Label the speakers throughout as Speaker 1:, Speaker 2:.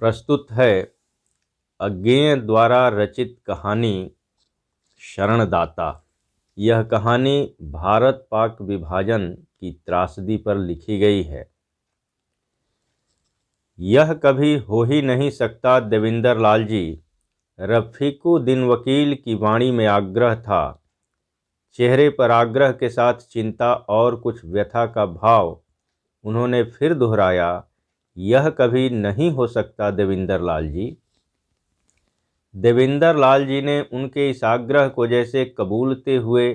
Speaker 1: प्रस्तुत है अज्ञेय द्वारा रचित कहानी शरणदाता। यह कहानी भारत पाक विभाजन की त्रासदी पर लिखी गई है। यह कभी हो ही नहीं सकता देविंदर लाल जी। रफीकुद्दीन वकील की वाणी में आग्रह था, चेहरे पर आग्रह के साथ चिंता और कुछ व्यथा का भाव। उन्होंने फिर दोहराया, यह कभी नहीं हो सकता देविंदर लाल जी। देविंदर लाल जी ने उनके इस आग्रह को जैसे कबूलते हुए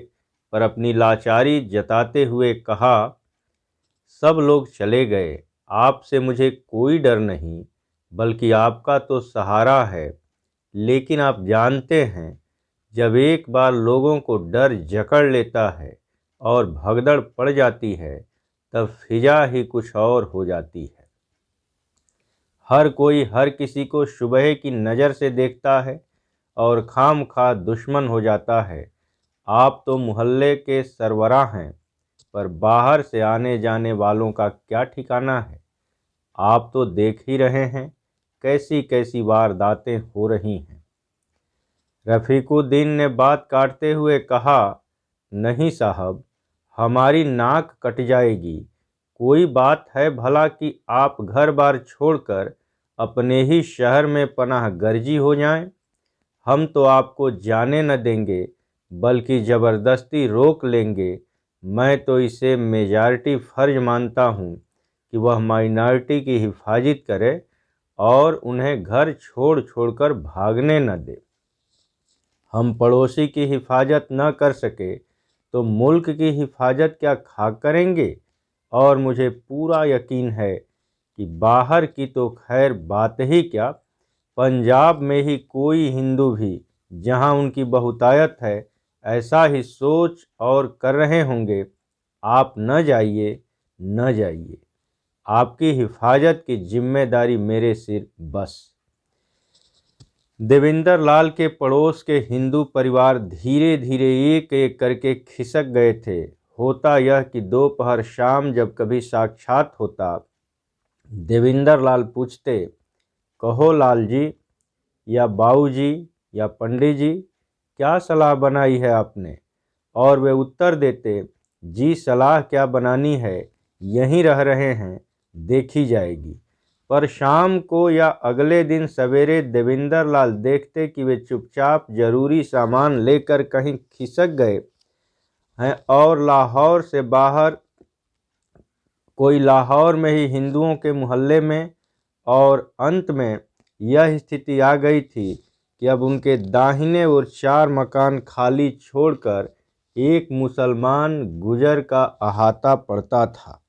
Speaker 1: पर अपनी लाचारी जताते हुए कहा, सब लोग चले गए, आपसे मुझे कोई डर नहीं, बल्कि आपका तो सहारा है। लेकिन आप जानते हैं, जब एक बार लोगों को डर जकड़ लेता है और भगदड़ पड़ जाती है, तब फिजा ही कुछ और हो जाती है। हर कोई हर किसी को शुबह की नज़र से देखता है और खामखा दुश्मन हो जाता है। आप तो मोहल्ले के सरवरा हैं, पर बाहर से आने जाने वालों का क्या ठिकाना है। आप तो देख ही रहे हैं कैसी कैसी वारदातें हो रही हैं। रफीकुद्दीन ने बात काटते हुए कहा, नहीं साहब, हमारी नाक कट जाएगी। कोई बात है भला कि आप घर बार छोड़कर अपने ही शहर में पनाह गर्जी हो जाएं। हम तो आपको जाने न देंगे, बल्कि ज़बरदस्ती रोक लेंगे। मैं तो इसे मेजॉरिटी फ़र्ज मानता हूँ कि वह माइनॉरिटी की हिफाजत करे और उन्हें घर छोड़ छोड़कर भागने न दे। हम पड़ोसी की हिफाजत न कर सके तो मुल्क की हिफाजत क्या खाक करेंगे। और मुझे पूरा यकीन है कि बाहर की तो खैर बात ही क्या, पंजाब में ही कोई हिंदू भी जहां उनकी बहुतायत है, ऐसा ही सोच और कर रहे होंगे। आप न जाइए, न जाइए। आपकी हिफाजत की जिम्मेदारी मेरे सिर बस। देविंदर लाल के पड़ोस के हिंदू परिवार धीरे धीरे एक एक करके खिसक गए थे। होता यह कि दोपहर शाम जब कभी साक्षात होता, देविंदर लाल पूछते, कहो लाल जी या बाऊ जी या पंडित जी, क्या सलाह बनाई है आपने। और वे उत्तर देते, जी सलाह क्या बनानी है, यहीं रह रहे हैं, देखी जाएगी। पर शाम को या अगले दिन सवेरे देविंदर लाल देखते कि वे चुपचाप जरूरी सामान लेकर कहीं खिसक गए हैं और लाहौर से बाहर कोई लाहौर में ही हिंदुओं के मोहल्ले में। और अंत में यह स्थिति आ गई थी कि अब उनके दाहिने ओर 4 मकान खाली छोड़कर एक मुसलमान गुजर का अहाता पड़ता था,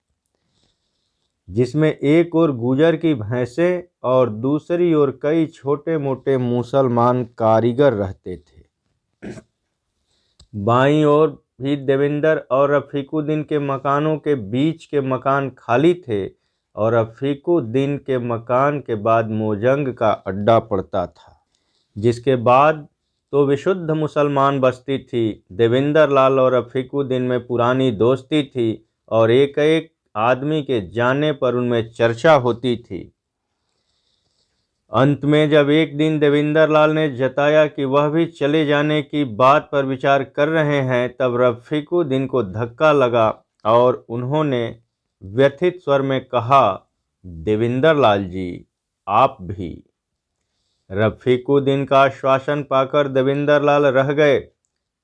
Speaker 1: जिसमें एक ओर गुजर की भैंसें और दूसरी ओर कई छोटे मोटे मुसलमान कारीगर रहते थे। बाईं ओर भी देविंदर और रफीकुद्दीन के मकानों के बीच के मकान खाली थे और रफीकुद्दीन के मकान के बाद मोजंग का अड्डा पड़ता था, जिसके बाद तो विशुद्ध मुसलमान बस्ती थी। देविंदर लाल और रफीकुद्दीन में पुरानी दोस्ती थी और एक एक आदमी के जाने पर उनमें चर्चा होती थी। अंत में जब एक दिन देविंदर लाल ने जताया कि वह भी चले जाने की बात पर विचार कर रहे हैं, तब रफीकुद्दीन को धक्का लगा और उन्होंने व्यथित स्वर में कहा, देविंदर लाल जी, आप भी। रफीकुद्दीन का आश्वासन पाकर देविंदर लाल रह गए।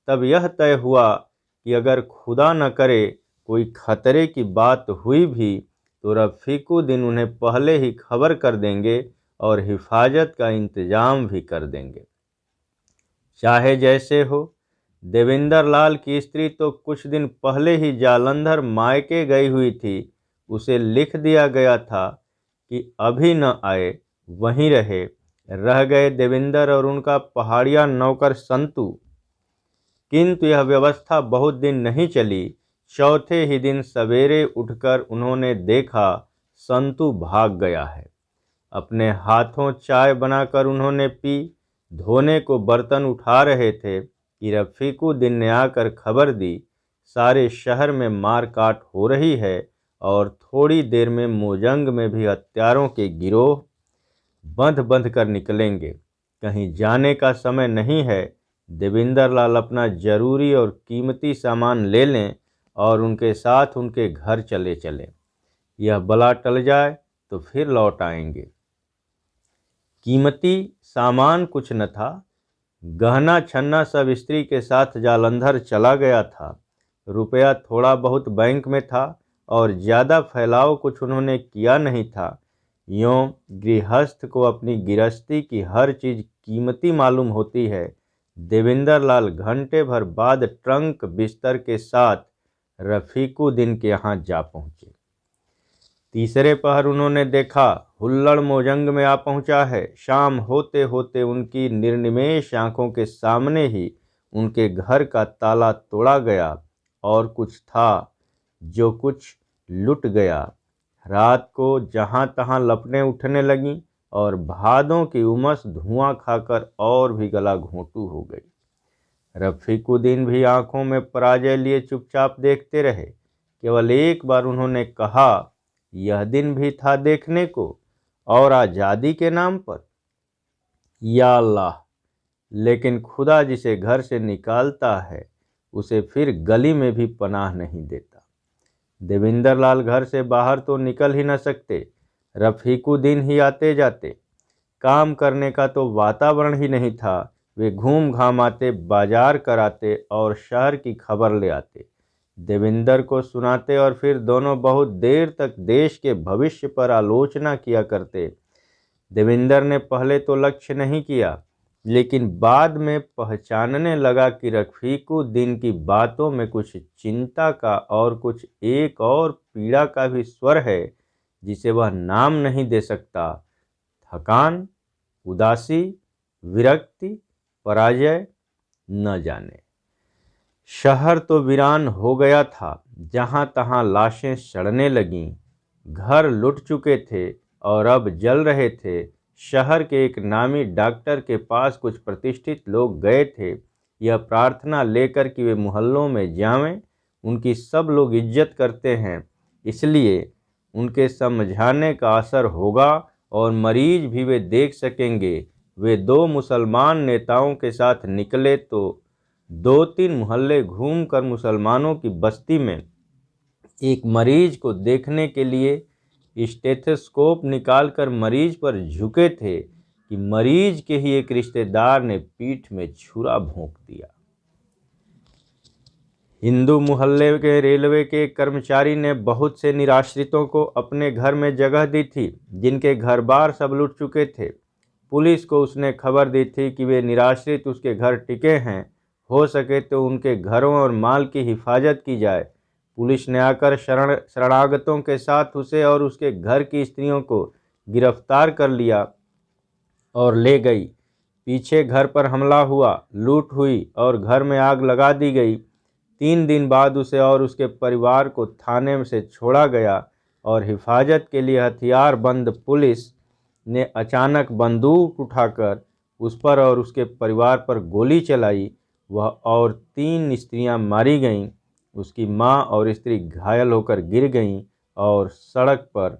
Speaker 1: तब यह तय हुआ कि अगर खुदा न करे कोई खतरे की बात हुई भी तो रफीकुद्दीन उन्हें पहले ही खबर कर देंगे और हिफाजत का इंतजाम भी कर देंगे। चाहे जैसे हो, देविंदर लाल की स्त्री तो कुछ दिन पहले ही जालंधर मायके गई हुई थी। उसे लिख दिया गया था कि अभी न आए, वहीं रह गए देविंदर और उनका पहाड़िया नौकर संतू। किंतु यह व्यवस्था बहुत दिन नहीं चली। चौथे ही दिन सवेरे उठकर उन्होंने देखा संतू भाग गया है। अपने हाथों चाय बनाकर उन्होंने पी, धोने को बर्तन उठा रहे थे कि रफीकुद्दीन ने आकर खबर दी, सारे शहर में मारकाट हो रही है और थोड़ी देर में मोजंग में भी हत्यारों के गिरोह बंध बंध कर निकलेंगे। कहीं जाने का समय नहीं है। देवेंद्र लाल अपना जरूरी और कीमती सामान ले लें और उनके साथ उनके घर चले चलें। यह बला टल जाए तो फिर लौट आएंगे। कीमती सामान कुछ न था। गहना छन्ना सब स्त्री के साथ जालंधर चला गया था। रुपया थोड़ा बहुत बैंक में था और ज़्यादा फैलाव कुछ उन्होंने किया नहीं था। यों गृहस्थ को अपनी गृहस्थी की हर चीज़ कीमती मालूम होती है। देवेंद्र लाल घंटे भर बाद ट्रंक बिस्तर के साथ रफीकुद्दीन के यहाँ जा पहुँचे। तीसरे पहर उन्होंने देखा हुल्लड़ मोजंग में आ पहुंचा है। शाम होते होते उनकी निर्निमेष आंखों के सामने ही उनके घर का ताला तोड़ा गया और कुछ था जो कुछ लुट गया। रात को जहां तहां लपटें उठने लगीं और भादों की उमस धुआं खाकर और भी गला घोंटू हो गई। रफीकुद्दीन भी आंखों में पराजय लिए चुपचाप देखते रहे। केवल एक बार उन्होंने कहा, यह दिन भी था देखने को, और आज़ादी के नाम पर। या अल्लाह, लेकिन खुदा जिसे घर से निकालता है उसे फिर गली में भी पनाह नहीं देता। देवेंद्र लाल घर से बाहर तो निकल ही न सकते। रफीकुद्दीन ही आते जाते। काम करने का तो वातावरण ही नहीं था। वे घूम घाम आते, बाजार कराते और शहर की खबर ले आते, देवेंद्र को सुनाते और फिर दोनों बहुत देर तक देश के भविष्य पर आलोचना किया करते। देवेंद्र ने पहले तो लक्ष्य नहीं किया, लेकिन बाद में पहचानने लगा कि रफीकुद्दीन की बातों में कुछ चिंता का और कुछ एक और पीड़ा का भी स्वर है जिसे वह नाम नहीं दे सकता। थकान, उदासी, विरक्ति, पराजय, न जाने। शहर तो वीरान हो गया था। जहां तहां लाशें सड़ने लगीं। घर लुट चुके थे और अब जल रहे थे। शहर के एक नामी डॉक्टर के पास कुछ प्रतिष्ठित लोग गए थे, यह प्रार्थना लेकर कि वे मोहल्लों में जावें। उनकी सब लोग इज्जत करते हैं, इसलिए उनके समझाने का असर होगा और मरीज भी वे देख सकेंगे। वे दो मुसलमान नेताओं के साथ निकले तो 2-3 मोहल्ले घूमकर मुसलमानों की बस्ती में एक मरीज को देखने के लिए स्टेथोस्कोप निकालकर मरीज पर झुके थे कि मरीज के ही एक रिश्तेदार ने पीठ में छुरा भोंक दिया। हिंदू मोहल्ले के रेलवे के कर्मचारी ने बहुत से निराश्रितों को अपने घर में जगह दी थी, जिनके घर बार सब लुट चुके थे। पुलिस को उसने खबर दी थी कि वे निराश्रित उसके घर टिके हैं, हो सके तो उनके घरों और माल की हिफाजत की जाए। पुलिस ने आकर शरणागतों के साथ उसे और उसके घर की स्त्रियों को गिरफ्तार कर लिया और ले गई। पीछे घर पर हमला हुआ, लूट हुई और घर में आग लगा दी गई। 3 दिन बाद उसे और उसके परिवार को थाने से छोड़ा गया और हिफाजत के लिए हथियार बंद पुलिस ने अचानक बंदूक उठाकर उस पर और उसके परिवार पर गोली चलाई। वह और 3 स्त्रियां मारी गईं। उसकी मां और स्त्री घायल होकर गिर गईं और सड़क पर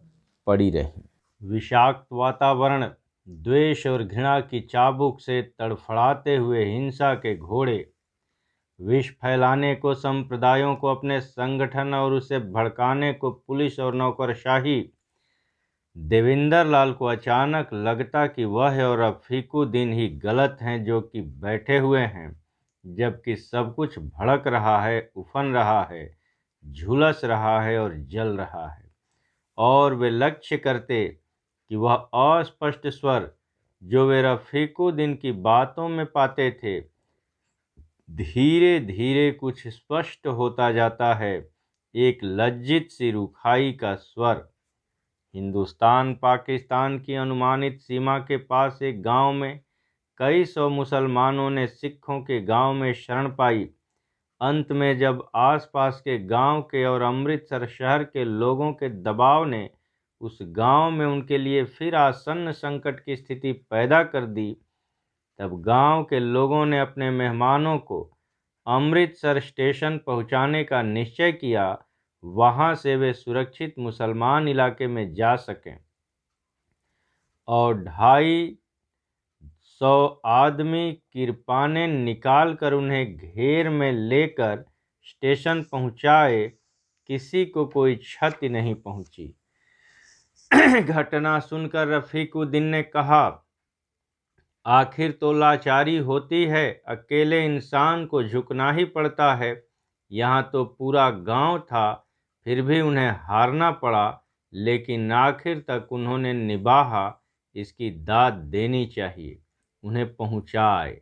Speaker 1: पड़ी रहीं। विषाक्त वातावरण, द्वेष और घृणा की चाबुक से तड़फड़ाते हुए हिंसा के घोड़े, विष फैलाने को संप्रदायों को अपने संगठन और उसे भड़काने को पुलिस और नौकरशाही। देवेंद्र लाल को अचानक लगता कि वह और रफीकुद्दीन ही गलत हैं जो कि बैठे हुए हैं, जबकि सब कुछ भड़क रहा है, उफन रहा है, झुलस रहा है और जल रहा है। और वे लक्ष्य करते कि वह अस्पष्ट स्वर जो वे रफीकुद्दीन की बातों में पाते थे, धीरे धीरे कुछ स्पष्ट होता जाता है। एक लज्जित सी रुखाई का स्वर। हिंदुस्तान पाकिस्तान की अनुमानित सीमा के पास एक गांव में कई सौ मुसलमानों ने सिखों के गांव में शरण पाई। अंत में जब आसपास के गांव के और अमृतसर शहर के लोगों के दबाव ने उस गांव में उनके लिए फिर आसन्न संकट की स्थिति पैदा कर दी, तब गांव के लोगों ने अपने मेहमानों को अमृतसर स्टेशन पहुंचाने का निश्चय किया, वहां से वे सुरक्षित मुसलमान इलाके में जा सकें। और 250 आदमी किरपाने निकाल कर उन्हें घेर में लेकर स्टेशन पहुंचाए। किसी को कोई क्षति नहीं पहुंची। घटना सुनकर रफीकुद्दीन ने कहा, आखिर तो लाचारी होती है, अकेले इंसान को झुकना ही पड़ता है। यहाँ तो पूरा गांव था, फिर भी उन्हें हारना पड़ा, लेकिन आखिर तक उन्होंने निभाा। इसकी दाद देनी चाहिए। उन्हें पहुंचाए।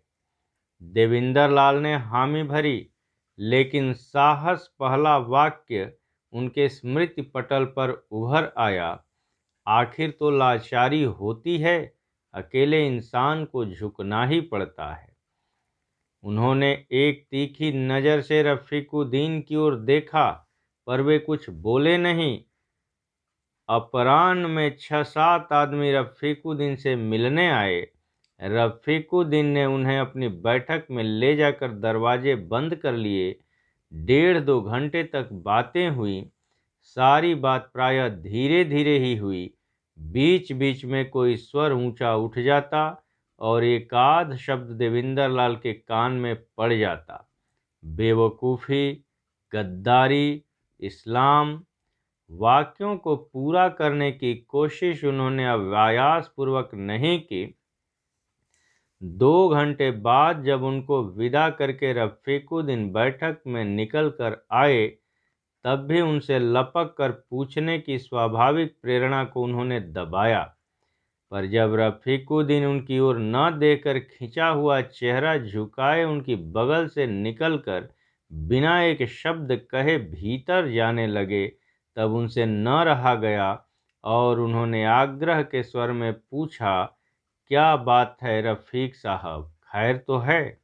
Speaker 1: देविंदर लाल ने हामी भरी, लेकिन साहस पहला वाक्य उनके स्मृति पटल पर उभर आया, आखिर तो लाचारी होती है, अकेले इंसान को झुकना ही पड़ता है। उन्होंने एक तीखी नज़र से रफीकुद्दीन की ओर देखा, पर वे कुछ बोले नहीं। अपराह्न में 6-7 आदमी रफीकुद्दीन से मिलने आए। रफीकुद्दीन ने उन्हें अपनी बैठक में ले जाकर दरवाजे बंद कर लिए। 1.5-2 घंटे तक बातें हुई। सारी बात प्रायः धीरे धीरे ही हुई। बीच बीच में कोई स्वर ऊंचा उठ जाता और एक आध शब्द देविंदर लाल के कान में पड़ जाता। बेवकूफ़ी, गद्दारी, इस्लाम। वाक्यों को पूरा करने की कोशिश उन्होंने अव्यायास पूर्वक नहीं की। 2 घंटे बाद जब उनको विदा करके रफीकुद्दीन बैठक में निकल कर आए, तब भी उनसे लपक कर पूछने की स्वाभाविक प्रेरणा को उन्होंने दबाया। पर जब रफीकुद्दीन उनकी ओर न देखकर खिंचा हुआ चेहरा झुकाए उनकी बगल से निकलकर बिना एक शब्द कहे भीतर जाने लगे, तब उनसे न रहा गया और उन्होंने आग्रह के स्वर में पूछा, क्या बात है रफ़ीक साहब, खैर तो है?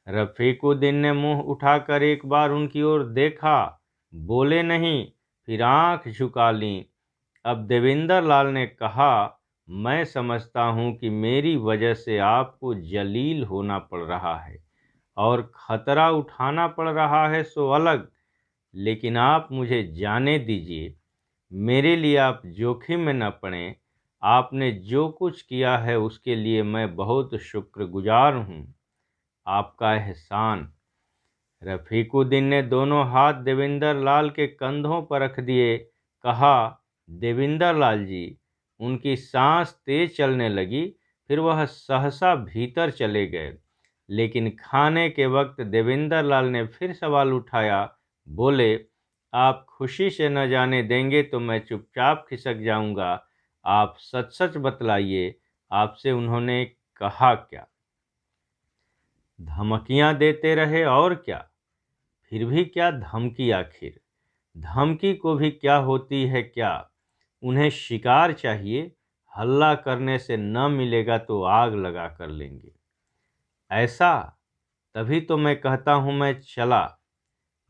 Speaker 1: रफीकुद्दीन ने मुंह उठाकर एक बार उनकी ओर देखा, बोले नहीं, फिर आंख झुका लीं। अब देविंदर लाल ने कहा, मैं समझता हूं कि मेरी वजह से आपको जलील होना पड़ रहा है और खतरा उठाना पड़ रहा है सो अलग, लेकिन आप मुझे जाने दीजिए। मेरे लिए आप जोखिम में न पड़ें। आपने जो कुछ किया है उसके लिए मैं बहुत शुक्रगुजार हूँ। आपका एहसान। रफीकुद्दीन ने दोनों हाथ देविंदर लाल के कंधों पर रख दिए। कहा, देविंदर लाल जी। उनकी सांस तेज चलने लगी। फिर वह सहसा भीतर चले गए। लेकिन खाने के वक्त देविंदर लाल ने फिर सवाल उठाया। बोले, आप खुशी से न जाने देंगे तो मैं चुपचाप खिसक जाऊंगा। आप सच सच बतलाइए, आपसे उन्होंने कहा क्या? धमकियां देते रहे और क्या। फिर भी क्या धमकी आखिर? धमकी को भी क्या होती है क्या? उन्हें शिकार चाहिए, हल्ला करने से न मिलेगा तो आग लगा कर लेंगे। ऐसा? तभी तो मैं कहता हूँ मैं चला।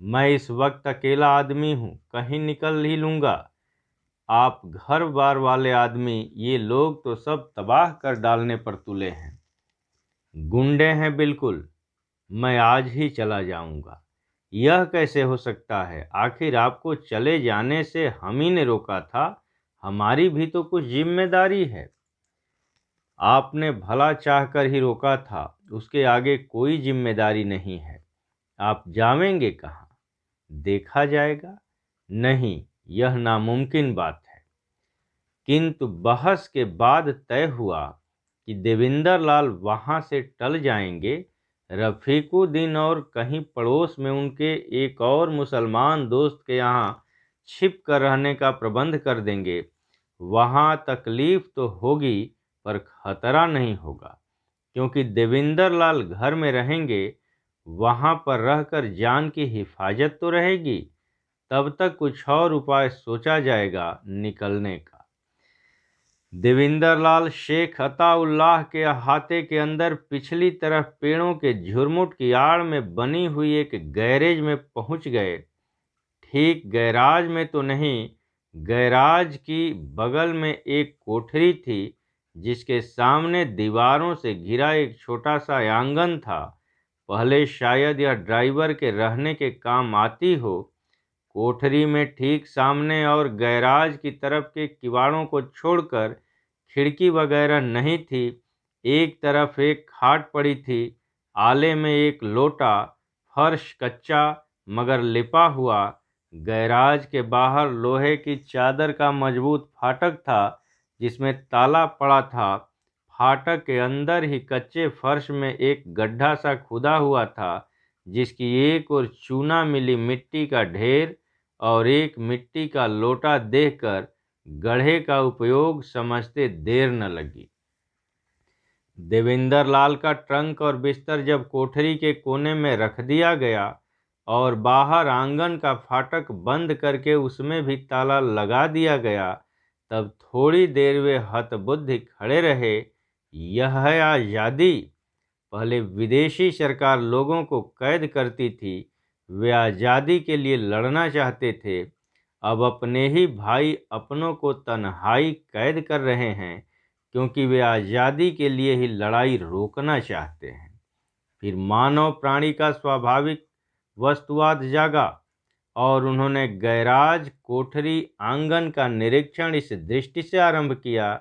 Speaker 1: मैं इस वक्त अकेला आदमी हूँ, कहीं निकल ही लूँगा। आप घर बार वाले आदमी, ये लोग तो सब तबाह कर डालने पर तुले हैं। गुंडे हैं बिल्कुल। मैं आज ही चला जाऊंगा। यह कैसे हो सकता है? आखिर आपको चले जाने से हम ही ने रोका था। हमारी भी तो कुछ जिम्मेदारी है। आपने भला चाहकर ही रोका था, उसके आगे कोई जिम्मेदारी नहीं है। आप जावेंगे कहाँ? देखा जाएगा। नहीं, यह नामुमकिन बात है। किंतु बहस के बाद तय हुआ कि देविंदर लाल वहां से टल जाएंगे। रफीकुद्दीन और कहीं पड़ोस में उनके एक और मुसलमान दोस्त के यहाँ छिप कर रहने का प्रबंध कर देंगे। वहाँ तकलीफ तो होगी पर खतरा नहीं होगा, क्योंकि देविंदर लाल घर में रहेंगे। वहाँ पर रहकर जान की हिफाजत तो रहेगी। तब तक कुछ और उपाय सोचा जाएगा निकलने का। देविंदर लाल शेख अताउल्लाह के अहाते के अंदर पिछली तरफ पेड़ों के झुरमुट की आड़ में बनी हुई एक गैरेज में पहुंच गए। ठीक गैराज में तो नहीं, गैराज की बगल में एक कोठरी थी, जिसके सामने दीवारों से घिरा एक छोटा सा आंगन था। पहले शायद यह ड्राइवर के रहने के काम आती हो। कोठरी में ठीक सामने और गैराज की तरफ के किवाड़ों को छोड़कर खिड़की वगैरह नहीं थी। एक तरफ एक खाट पड़ी थी, आले में एक लोटा, फर्श कच्चा मगर लिपा हुआ। गैराज के बाहर लोहे की चादर का मजबूत फाटक था जिसमें ताला पड़ा था। फाटक के अंदर ही कच्चे फर्श में एक गड्ढा सा खुदा हुआ था जिसकी एक ओर चूना मिली मिट्टी का ढेर और एक मिट्टी का लोटा देखकर गड्ढे का उपयोग समझते देर न लगी। देवेंद्र लाल का ट्रंक और बिस्तर जब कोठरी के कोने में रख दिया गया और बाहर आंगन का फाटक बंद करके उसमें भी ताला लगा दिया गया, तब थोड़ी देर वे हतबुद्धि खड़े रहे। यह है आज़ादी। पहले विदेशी सरकार लोगों को कैद करती थी, वे आज़ादी के लिए लड़ना चाहते थे। अब अपने ही भाई अपनों को तन्हाई कैद कर रहे हैं क्योंकि वे आज़ादी के लिए ही लड़ाई रोकना चाहते हैं। फिर मानव प्राणी का स्वाभाविक वस्तुवाद जागा और उन्होंने गैराज, कोठरी, आंगन का निरीक्षण इस दृष्टि से आरंभ किया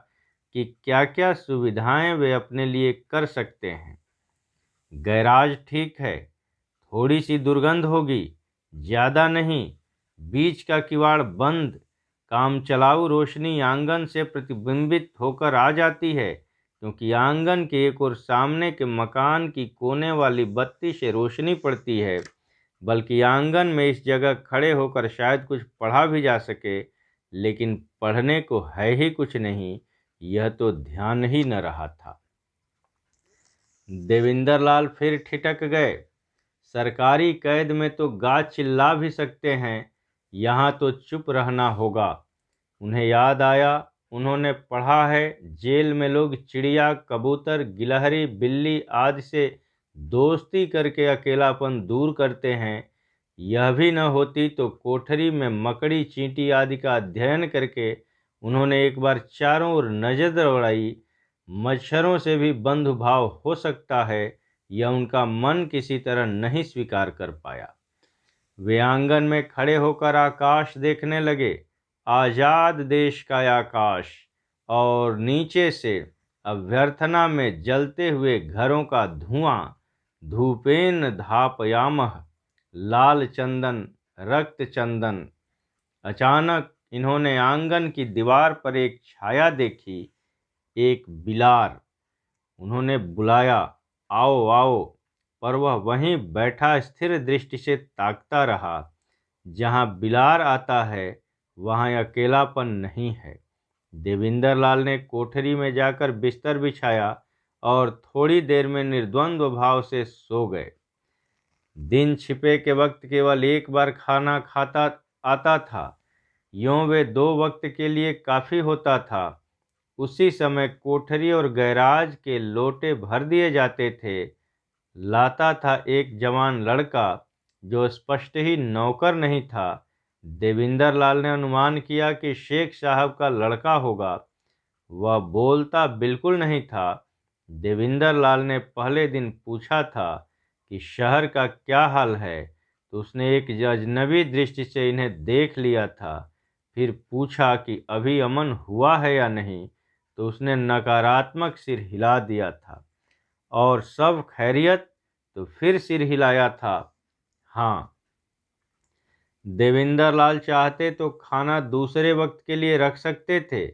Speaker 1: कि क्या क्या सुविधाएं वे अपने लिए कर सकते हैं। गैराज ठीक है, थोड़ी सी दुर्गंध होगी, ज़्यादा नहीं। बीच का किवाड़ बंद, काम चलाऊ रोशनी आंगन से प्रतिबिंबित होकर आ जाती है क्योंकि आंगन के एक और सामने के मकान की कोने वाली बत्ती से रोशनी पड़ती है। बल्कि आंगन में इस जगह खड़े होकर शायद कुछ पढ़ा भी जा सके, लेकिन पढ़ने को है ही कुछ नहीं, यह तो ध्यान ही न रहा था। देवेंद्र लाल फिर ठिठक गए। सरकारी कैद में तो गा चिल्ला भी सकते हैं, यहाँ तो चुप रहना होगा। उन्हें याद आया, उन्होंने पढ़ा है जेल में लोग चिड़िया, कबूतर, गिलहरी, बिल्ली आदि से दोस्ती करके अकेलापन दूर करते हैं। यह भी न होती तो कोठरी में मकड़ी, चींटी आदि का अध्ययन करके उन्होंने एक बार चारों ओर नजर दौड़ाई। मच्छरों से भी बंधुभाव हो सकता है, यह उनका मन किसी तरह नहीं स्वीकार कर पाया। वे आंगन में खड़े होकर आकाश देखने लगे, आजाद देश का आकाश, और नीचे से अभ्यर्थना में जलते हुए घरों का धुआं। धूपेन धापयामः, लाल चंदन, रक्त चंदन। अचानक इन्होंने आंगन की दीवार पर एक छाया देखी, एक बिलार। उन्होंने बुलाया, आओ आओ, पर वह वहीं बैठा स्थिर दृष्टि से ताकता रहा। जहाँ बिलार आता है वहाँ अकेलापन नहीं है। देवेंद्र लाल ने कोठरी में जाकर बिस्तर बिछाया और थोड़ी देर में निर्द्वंद्व भाव से सो गए। दिन छिपे के वक्त केवल एक बार खाना खाता आता था, यूँ वे 2 वक्त के लिए काफ़ी होता था। उसी समय कोठरी और गैराज के लोटे भर दिए जाते थे। लाता था एक जवान लड़का जो स्पष्ट ही नौकर नहीं था। देवेंद्र लाल ने अनुमान किया कि शेख साहब का लड़का होगा। वह बोलता बिल्कुल नहीं था। देवेंद्र लाल ने पहले दिन पूछा था कि शहर का क्या हाल है, तो उसने एक अजनबी दृष्टि से इन्हें देख लिया था। फिर पूछा कि अभी अमन हुआ है या नहीं, तो उसने नकारात्मक सिर हिला दिया था। और सब खैरियत, तो फिर सिर हिलाया था। हाँ, देवेंद्र लाल चाहते तो खाना दूसरे वक्त के लिए रख सकते थे,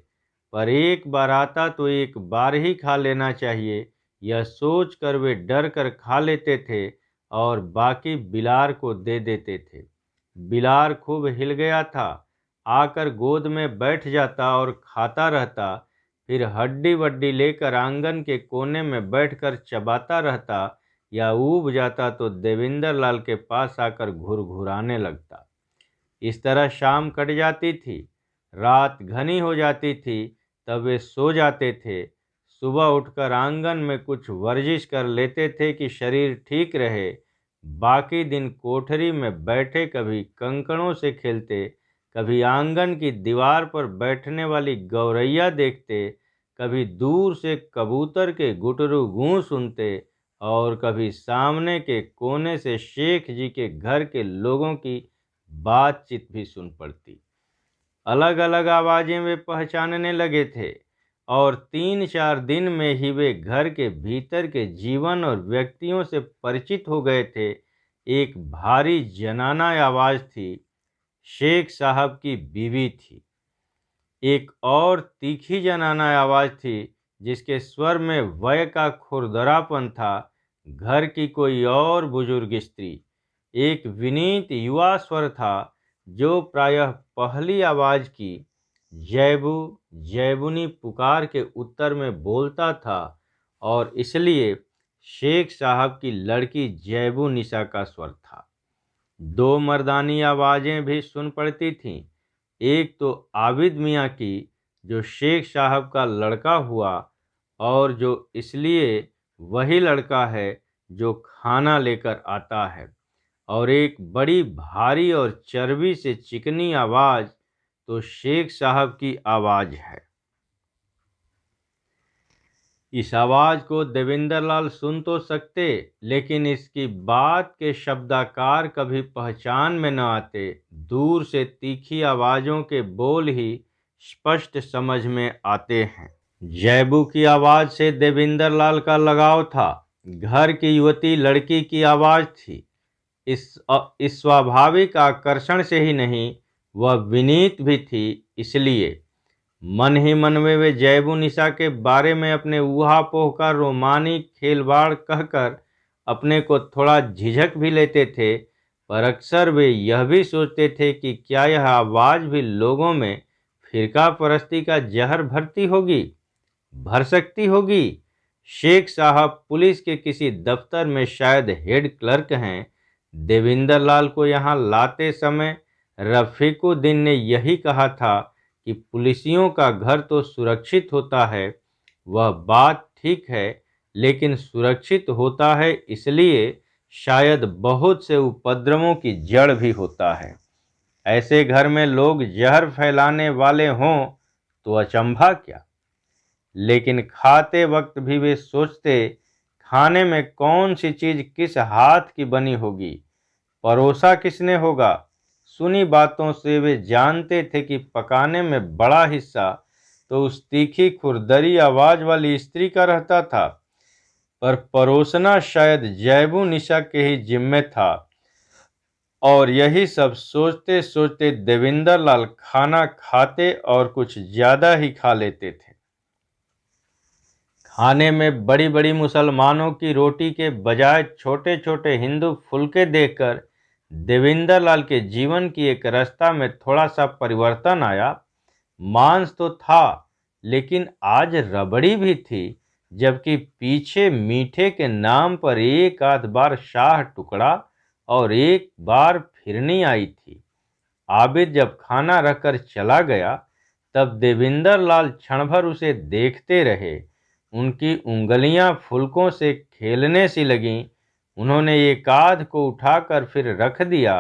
Speaker 1: पर एक बार आता तो एक बार ही खा लेना चाहिए, यह सोच कर वे डर कर खा लेते थे और बाकी बिलार को दे देते थे। बिलार खूब हिल गया था, आकर गोद में बैठ जाता और खाता रहता। फिर हड्डी वड्डी लेकर आंगन के कोने में बैठकर चबाता रहता, या ऊब जाता तो देवेंद्र लाल के पास आकर घुरघुराने लगता। इस तरह शाम कट जाती थी। रात घनी हो जाती थी, तब वे सो जाते थे। सुबह उठकर आंगन में कुछ वर्जिश कर लेते थे कि शरीर ठीक रहे। बाकी दिन कोठरी में बैठे कभी कंकड़ों से खेलते, कभी आंगन की दीवार पर बैठने वाली गौरैया देखते, कभी दूर से कबूतर के गुटरू गूं सुनते, और कभी सामने के कोने से शेख जी के घर के लोगों की बातचीत भी सुन पड़ती। अलग अलग आवाज़ें वे पहचानने लगे थे। और 3-4 दिन में ही वे घर के भीतर के जीवन और व्यक्तियों से परिचित हो गए थे। एक भारी जनाना आवाज़ थी, शेख साहब की बीवी थी। एक और तीखी जनाना आवाज़ थी जिसके स्वर में वय का खुरदरापन था, घर की कोई और बुजुर्ग स्त्री। एक विनीत युवा स्वर था जो प्रायः पहली आवाज़ की जैबू जैबुनी पुकार के उत्तर में बोलता था, और इसलिए शेख साहब की लड़की जैबू निशा का स्वर था। दो मर्दानी आवाज़ें भी सुन पड़ती थीं। एक तो आबिद मियाँ की, जो शेख साहब का लड़का हुआ और जो इसलिए वही लड़का है जो खाना लेकर आता है, और एक बड़ी भारी और चर्बी से चिकनी आवाज़ तो शेख साहब की आवाज़ है। इस आवाज़ को देवेंद्र लाल सुन तो सकते, लेकिन इसकी बात के शब्दाकार कभी पहचान में न आते। दूर से तीखी आवाज़ों के बोल ही स्पष्ट समझ में आते हैं। जैबू की आवाज़ से देवेंद्र लाल का लगाव था। घर की युवती लड़की की आवाज़ थी। इस स्वाभाविक आकर्षण से ही नहीं, वह विनीत भी थी। इसलिए मन ही मन में वे जैबू निशा के बारे में अपने ऊहापोह का रोमानी खेलवाड़ कहकर अपने को थोड़ा झिझक भी लेते थे, पर अक्सर वे यह भी सोचते थे कि क्या यह आवाज़ भी लोगों में फिरका परस्ती का जहर भर सकती होगी। शेख साहब पुलिस के किसी दफ्तर में शायद हेड क्लर्क हैं। देवेंद्र लाल को यहाँ लाते समय रफ़ीकुद्दीन ने यही कहा था कि पुलिसियों का घर तो सुरक्षित होता है। वह बात ठीक है, लेकिन सुरक्षित होता है इसलिए शायद बहुत से उपद्रवों की जड़ भी होता है। ऐसे घर में लोग जहर फैलाने वाले हों तो अचंभा क्या। लेकिन खाते वक्त भी वे सोचते, खाने में कौन सी चीज़ किस हाथ की बनी होगी, परोसा किसने होगा। सुनी बातों से वे जानते थे कि पकाने में बड़ा हिस्सा तो उस तीखी खुरदरी आवाज़ वाली स्त्री का रहता था, पर परोसना शायद जैबू निशा के ही जिम्मे था। और यही सब सोचते सोचते देवेंद्र लाल खाना खाते और कुछ ज़्यादा ही खा लेते थे। खाने में बड़ी बड़ी मुसलमानों की रोटी के बजाय छोटे छोटे हिंदू फुलके देखकर देवेंद्र लाल के जीवन की एक रास्ता में थोड़ा सा परिवर्तन आया। मांस तो था, लेकिन आज रबड़ी भी थी, जबकि पीछे मीठे के नाम पर एक आध बार शाह टुकड़ा और एक बार फिरनी आई थी। आबिद जब खाना रखकर चला गया, तब देवेंद्र लाल क्षण भर उसे देखते रहे। उनकी उंगलियां फुलकों से खेलने सी लगीं। उन्होंने एक आध को उठाकर फिर रख दिया।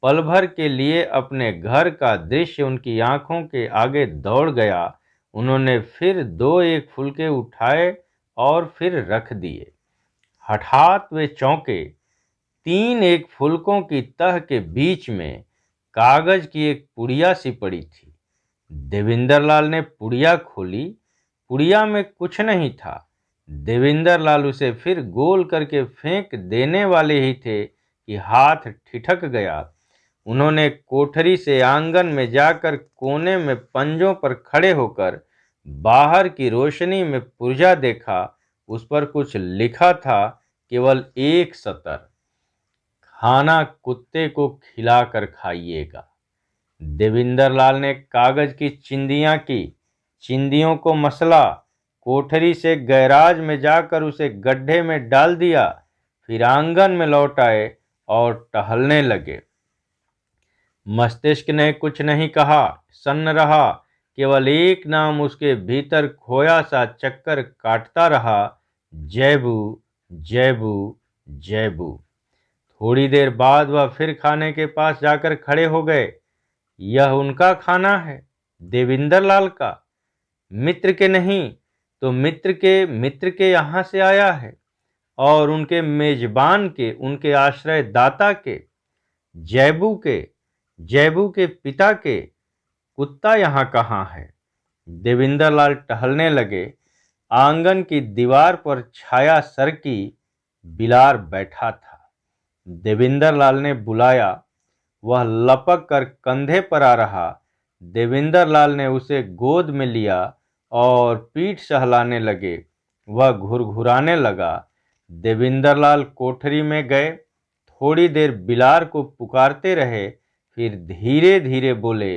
Speaker 1: पल भर के लिए अपने घर का दृश्य उनकी आंखों के आगे दौड़ गया। उन्होंने फिर दो एक फुलके उठाए और फिर रख दिए। हठात वे चौंके। 3 एक फुलकों की तह के बीच में कागज की एक पुड़िया सी पड़ी थी। देवेंद्र लाल ने पुड़िया खोली। पुड़िया में कुछ नहीं था। देवेंद्र लाल उसे फिर गोल करके फेंक देने वाले ही थे कि हाथ ठिठक गया। उन्होंने कोठरी से आंगन में जाकर कोने में पंजों पर खड़े होकर बाहर की रोशनी में पुर्जा देखा। उस पर कुछ लिखा था, केवल एक सतर, खाना कुत्ते को खिलाकर खाइएगा। देवेंद्र लाल ने कागज की चिंदियां की, चिंदियों को मसला, कोठरी से गैराज में जाकर उसे गड्ढे में डाल दिया, फिर आंगन में लौट आए और टहलने लगे। मस्तिष्क ने कुछ नहीं कहा, सन्न रहा। केवल एक नाम उसके भीतर खोया सा चक्कर काटता रहा, जैबू जैबू जैबू। थोड़ी देर बाद वह फिर खाने के पास जाकर खड़े हो गए। यह उनका खाना है, देवेंद्र लाल का, मित्र के नहीं तो मित्र के यहाँ से आया है, और उनके मेजबान के, उनके आश्रय दाता के, जैबू के पिता के। कुत्ता यहाँ कहाँ है? देविंदर लाल टहलने लगे। आंगन की दीवार पर छाया सर की बिलार बैठा था। देविंदर लाल ने बुलाया। वह लपक कर कंधे पर आ रहा। देविंदर लाल ने उसे गोद में लिया और पीठ सहलाने लगे। वह घुरघुराने लगा। देविंदर लाल कोठरी में गए। थोड़ी देर बिलार को पुकारते रहे, फिर धीरे धीरे बोले,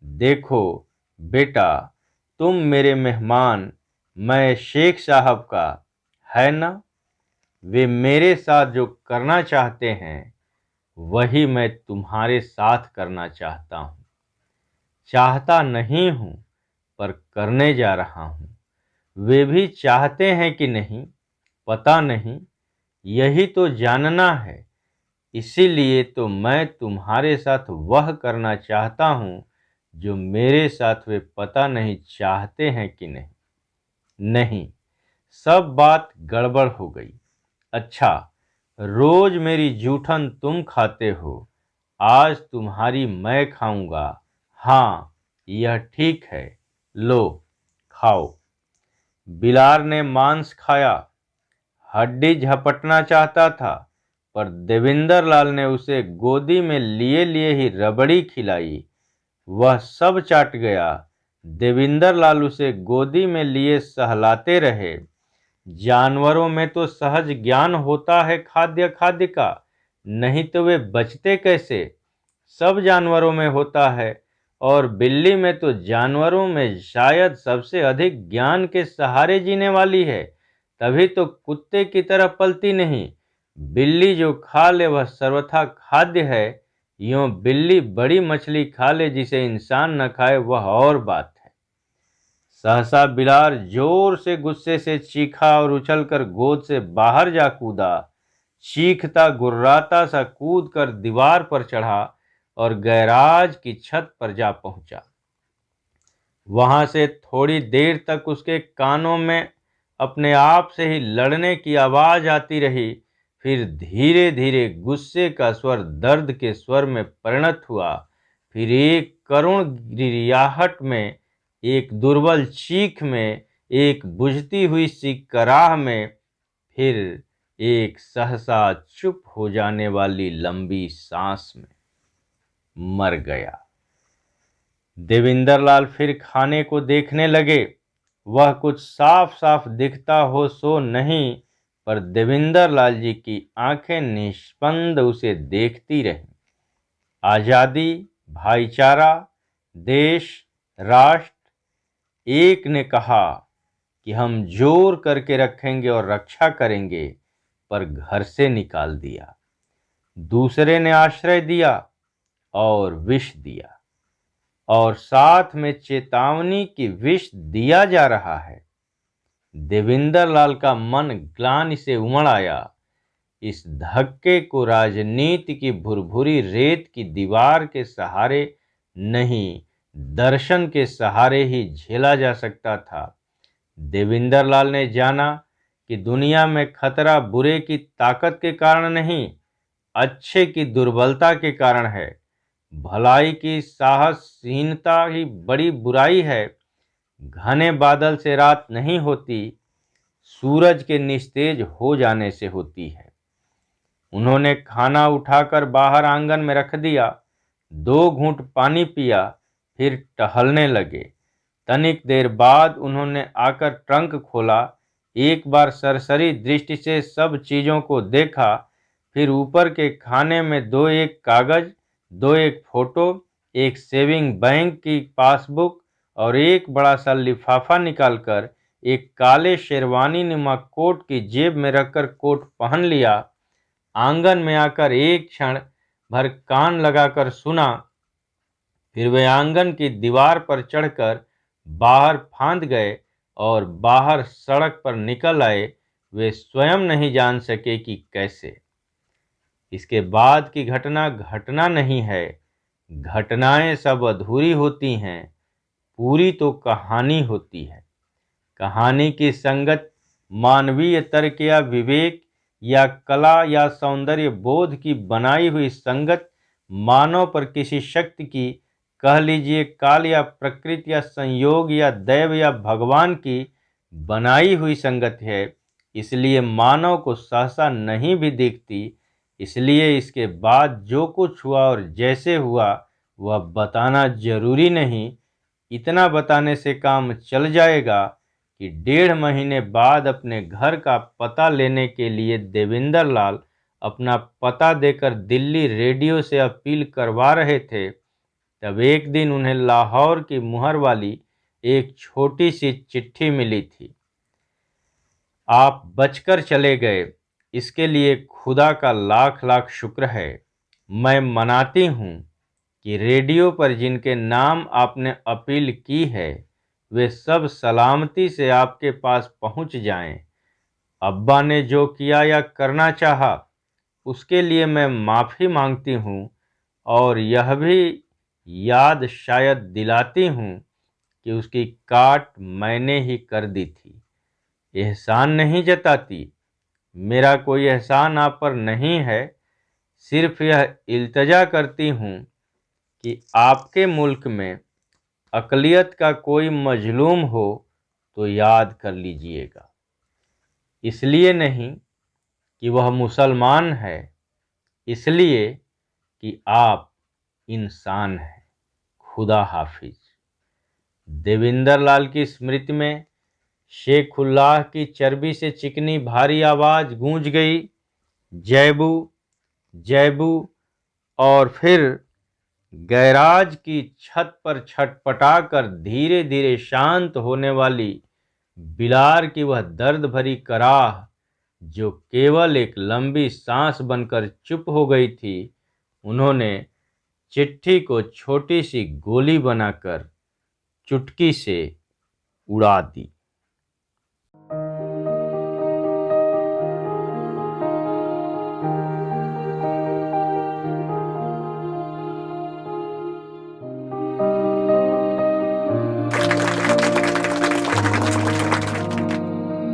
Speaker 1: देखो बेटा, तुम मेरे मेहमान, मैं शेख साहब का, है ना? वे मेरे साथ जो करना चाहते हैं वही मैं तुम्हारे साथ करना चाहता हूँ। चाहता नहीं हूँ पर करने जा रहा हूँ। वे भी चाहते हैं कि नहीं पता नहीं, यही तो जानना है। इसीलिए तो मैं तुम्हारे साथ वह करना चाहता हूँ जो मेरे साथ वे पता नहीं चाहते हैं कि नहीं। नहीं, सब बात गड़बड़ हो गई। अच्छा, रोज मेरी जूठन तुम खाते हो, आज तुम्हारी मैं खाऊंगा। हाँ, यह ठीक है, लो खाओ। बिलार ने मांस खाया। हड्डी झपटना चाहता था, पर देविंदर लाल ने उसे गोदी में लिए लिए ही रबड़ी खिलाई। वह सब चाट गया। देविंदर लाल उसे गोदी में लिए सहलाते रहे। जानवरों में तो सहज ज्ञान होता है खाद्य खाद्य का, नहीं तो वे बचते कैसे? सब जानवरों में होता है, और बिल्ली में तो जानवरों में शायद सबसे अधिक ज्ञान के सहारे जीने वाली है, तभी तो कुत्ते की तरह पलती नहीं। बिल्ली जो खा ले वह सर्वथा खाद्य है। यूं बिल्ली बड़ी मछली खा ले जिसे इंसान न खाए वह और बात है। सहसा बिलार जोर से गुस्से से चीखा और उछलकर गोद से बाहर जा कूदा। चीखता गुर्राता सा कूद कर दीवार पर चढ़ा और गैराज की छत पर जा पहुंचा। वहां से थोड़ी देर तक उसके कानों में अपने आप से ही लड़ने की आवाज आती रही। फिर धीरे धीरे गुस्से का स्वर दर्द के स्वर में परिणत हुआ। फिर एक करुण गिरियाहट में, एक दुर्बल चीख में, एक बुझती हुई सी कराह में, फिर एक सहसा चुप हो जाने वाली लंबी सांस में मर गया। देविंदर लाल फिर खाने को देखने लगे। वह कुछ साफ साफ दिखता हो सो नहीं, पर देविंदर लाल जी की आंखें निष्पंद उसे देखती रहीं। आजादी, भाईचारा, देश, राष्ट्र, एक ने कहा कि हम जोर करके रखेंगे और रक्षा करेंगे, पर घर से निकाल दिया। दूसरे ने आश्रय दिया और विष दिया, और साथ में चेतावनी की विष दिया जा रहा है। देविंदर लाल का मन ग्लानि से उमड़ आया। इस धक्के को राजनीति की भुरभुरी रेत की दीवार के सहारे नहीं, दर्शन के सहारे ही झेला जा सकता था। देविंदर लाल ने जाना कि दुनिया में खतरा बुरे की ताकत के कारण नहीं, अच्छे की दुर्बलता के कारण है। भलाई की साहसहीनता ही बड़ी बुराई है। घने बादल से रात नहीं होती, सूरज के निस्तेज हो जाने से होती है। उन्होंने खाना उठाकर बाहर आंगन में रख दिया। 2 घूंट पानी पिया, फिर टहलने लगे। तनिक देर बाद उन्होंने आकर ट्रंक खोला। एक बार सरसरी दृष्टि से सब चीज़ों को देखा, फिर ऊपर के खाने में 2-1 कागज, 2-1 फोटो, एक सेविंग बैंक की पासबुक और एक बड़ा सा लिफाफा निकालकर एक काले शेरवानी नुमा कोट की जेब में रखकर कोट पहन लिया। आंगन में आकर एक क्षण भर कान लगाकर सुना, फिर वे आंगन की दीवार पर चढ़कर बाहर फांद गए और बाहर सड़क पर निकल आए। वे स्वयं नहीं जान सके कि कैसे। इसके बाद की घटना घटना नहीं है। घटनाएं सब अधूरी होती हैं, पूरी तो कहानी होती है। कहानी की संगत मानवीय तर्क या विवेक या कला या सौंदर्य बोध की बनाई हुई संगत मानव पर किसी शक्ति की कह लीजिए काल या प्रकृति या संयोग या दैव या भगवान की बनाई हुई संगति है, इसलिए मानव को सहसा नहीं भी दिखती। इसलिए इसके बाद जो कुछ हुआ और जैसे हुआ वह बताना जरूरी नहीं। इतना बताने से काम चल जाएगा कि 1.5 महीने बाद अपने घर का पता लेने के लिए देवेंद्र लाल अपना पता देकर दिल्ली रेडियो से अपील करवा रहे थे, तब एक दिन उन्हें लाहौर की मुहर वाली एक छोटी सी चिट्ठी मिली थी। आप बचकर चले गए, इसके लिए खुदा का लाख लाख शुक्र है। मैं मनाती हूँ कि रेडियो पर जिनके नाम आपने अपील की है वे सब सलामती से आपके पास पहुँच जाएं। अब्बा ने जो किया या करना चाहा उसके लिए मैं माफ़ी मांगती हूँ और यह भी याद शायद दिलाती हूँ कि उसकी काट मैंने ही कर दी थी। एहसान नहीं जताती, मेरा कोई एहसान आप पर नहीं है, सिर्फ यह इल्तजा करती हूँ कि आपके मुल्क में अक़लियत का कोई मजलूम हो तो याद कर लीजिएगा। इसलिए नहीं कि वह मुसलमान है, इसलिए कि आप इंसान हैं। खुदा हाफिज। देवेंद्र लाल की स्मृति में शेखुल्लाह की चर्बी से चिकनी भारी आवाज़ गूंज गई, जैबू जैबू। और फिर गैराज की छत पर छटपटाकर धीरे धीरे शांत होने वाली बिलार की वह दर्द भरी कराह, जो केवल एक लंबी सांस बनकर चुप हो गई थी, उन्होंने चिट्ठी को छोटी सी गोली बनाकर चुटकी से उड़ा दी।